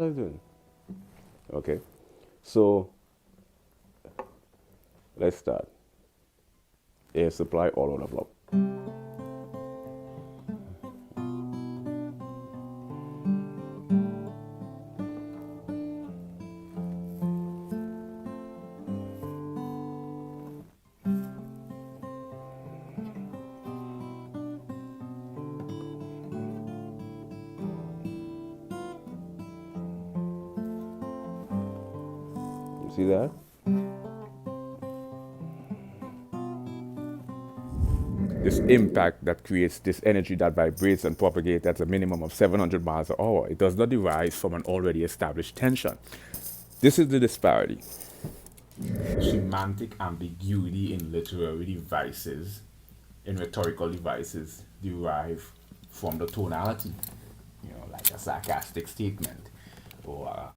intelligent. Okay, so let's start. Air supply all over the block. You see that? This impact that creates this energy that vibrates and propagates at a minimum of 700 miles an hour. It does not arise from an already established tension. This is the disparity. Semantic ambiguity in literary devices, in rhetorical devices, derive from the tonality. You know, like a sarcastic statement.